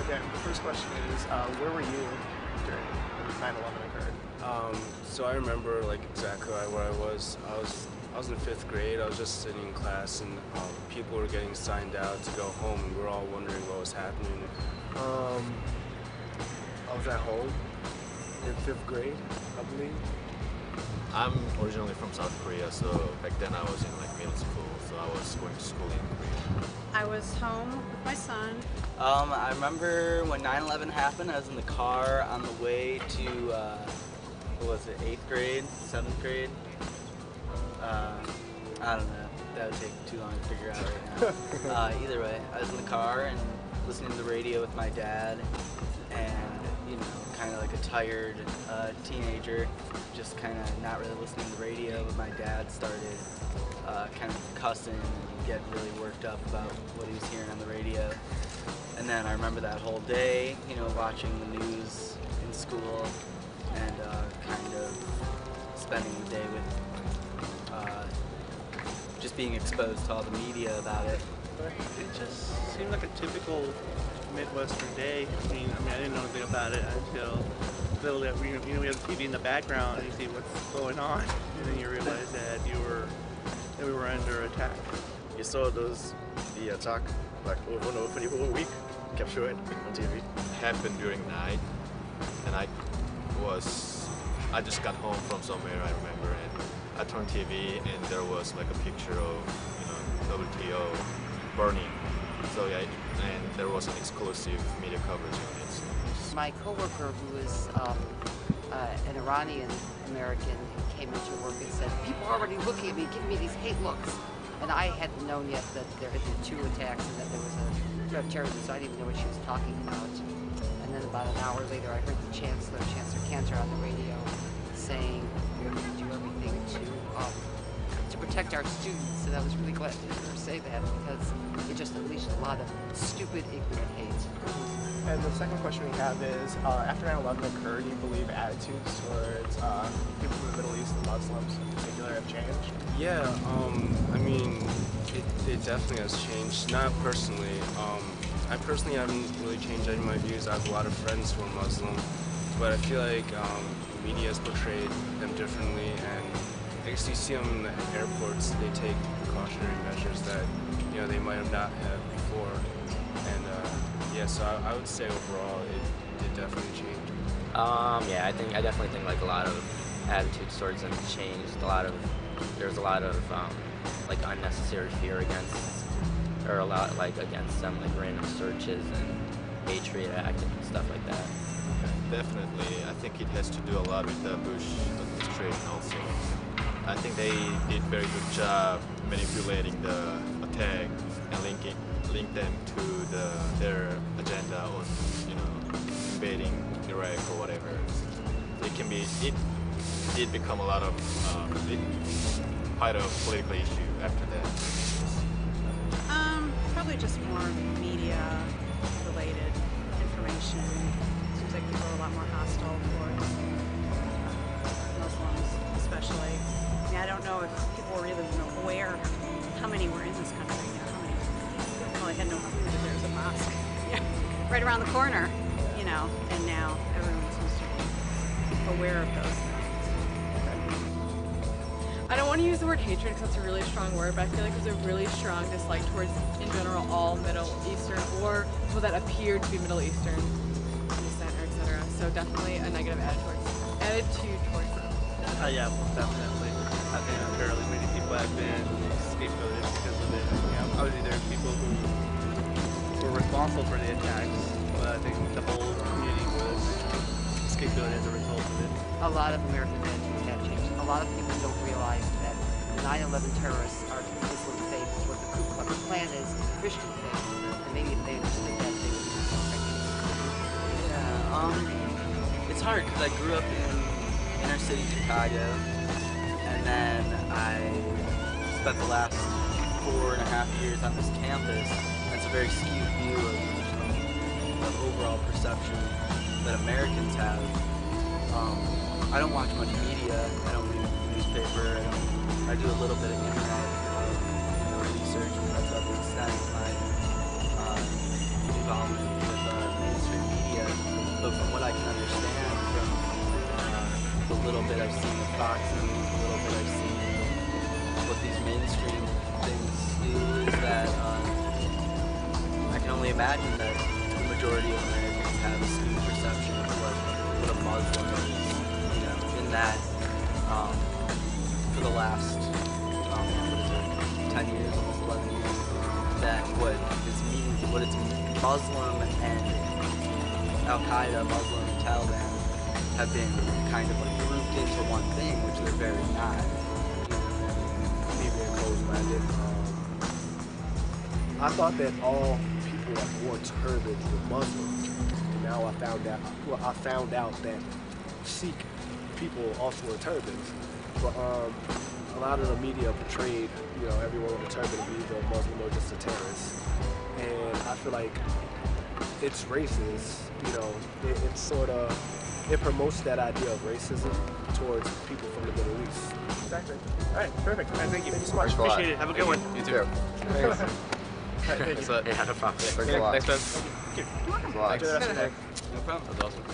Yeah, the first question is, where were you during 9/11 occurred? So I remember like exactly where I was. I was in fifth grade. I was just sitting in class, and people were getting signed out to go home, and we were all wondering what was happening. I was at home in fifth grade, I believe. I'm originally from South Korea, so back then I was in like middle school, so I was going to school in Korea. I was home with my son. I remember when 9/11 happened, I was in the car on the way to, what was it, 8th grade, 7th grade? I don't know, that would take too long to figure out right now. Either way, I was in the car and listening to the radio with my dad, and, you know, kind of like a tired teenager, just kind of not really listening to the radio, but my dad started kind of cussing and getting really worked up about what he was hearing on the radio. And then I remember that whole day, you know, watching the news in school and kind of spending the day with just being exposed to all the media about it. It just seemed like a typical Midwestern day. I mean, I didn't know anything about it until little that we have the TV in the background and you see what's going on, and then you realize that we were under attack. You saw the attack like over and over for the whole week, kept showing on TV. Happened during night, and I just got home from somewhere, I remember, and I turned TV and there was like a picture of, you know, WTO burning. So yeah, and there was an exclusive media coverage on it. So. My coworker, who was an Iranian American, came into work and said, "People are already looking at me, giving me these hate looks." And I hadn't known yet that there had been 2 attacks and that there was a threat of terrorism, so I didn't even know what she was talking about. And then about an hour later, I heard the Chancellor Cantor, on the radio saying, "We're going to do everything to protect our students," and I was really glad to hear her say that because it just unleashed a lot of stupid, ignorant hate. And the second question we have is, after 9/11 occurred, do you believe attitudes towards people from the Middle East and Muslims in particular have changed? Yeah, I mean, it definitely has changed. Not personally. I personally haven't really changed any of my views. I have a lot of friends who are Muslim, but I feel like media has portrayed them differently, and I guess you see them in the airports. They take precautionary measures that they might have not had before, and yeah. So I would say overall, it definitely changed. Yeah, I definitely think like a lot of attitudes towards them changed. There's a lot of like unnecessary fear against them, like random searches and Patriot Act and stuff like that. Definitely, I think it has to do a lot with the Bush administration also. I think they did very good job manipulating the attack and link them to their agenda on, invading Iraq or whatever. It did become a lot of quite a political issue after that. Probably just more media-related information. Seems like people are a lot more hostile towards Muslims, especially. I mean, I don't know if people were really aware how many were in this country. How many people probably had no clue that there was a mosque right around the corner, and now everyone seems to be aware of those things. I don't want to use the word hatred because that's a really strong word, but I feel like there's a really strong dislike towards, in general, all Middle Eastern or people that appear to be Middle Eastern descent, or etc. So definitely a negative attitude towards them. Yeah, well, definitely. I think fairly many people have been scapegoated because of it. Obviously there are people who were responsible for the attacks, but I think the whole community was scapegoated as a result of it. A lot of American attitudes have changed. A lot of people don't realize that the 9/11 terrorists are Muslim faith, what the Ku Klux Klan is Christian faith, and maybe if they understood that, they would be more effective. Yeah, it's hard because I grew up in inner city Chicago, and then I spent the last 4.5 years on this campus. That's a very skewed view of overall perception that Americans have. I don't watch much media. I don't read the newspaper. I do a little bit of internet research, but that's about the extent of my involvement with TikToks and a little bit I've seen what these mainstream things do is that I can only imagine that the majority of Americans have a skewed perception of what a Muslim is. You know, in that for the last 10 years, almost 11 years, that what it's Muslim and Al-Qaeda, Muslim and Taliban have been kind of like grouped into one thing, which they're very not. Me being closed-minded, I thought that all people that wore turbans were Muslim, and now I found out that Sikh people also wear turbans. But a lot of the media portrayed, everyone with a turban to be either a Muslim or just a terrorist, and I feel like it's racist. It's sort of, it promotes that idea of racism towards people from the Middle East. Exactly. All right, perfect. All right, thank you. Thank you so much. Thanks a lot. Appreciate it. Have a good one. You too. Thanks. All right, thank you. Yeah, no problem. Thanks, man. Thanks a lot. Enjoy the rest of the day. No problem. That's awesome.